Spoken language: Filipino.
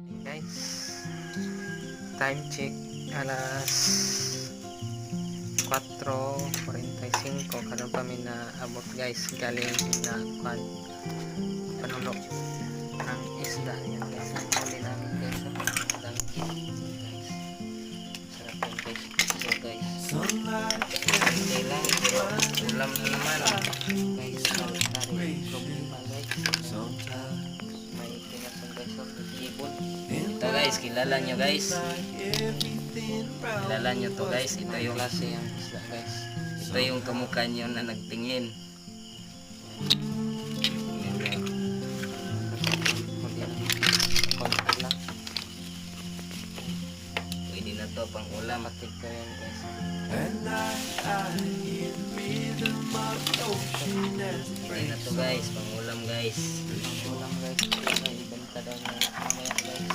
Guys, time check alas 4:45 karon pa mi na abot guys galing na panulo ng isda yan guys ang huli namin guys dangki guys sarap yan guys so guys hindi lang ulam na naman guys tarik problema guys may pinasang guys so ibon ito guys kilala nyo guys kilala nyo to guys ito yung klase yung isda guys ito yung kamukha nyo na nagtingin pwede na to pang ulam matik ko yan guys pwede na to guys pang ulam guys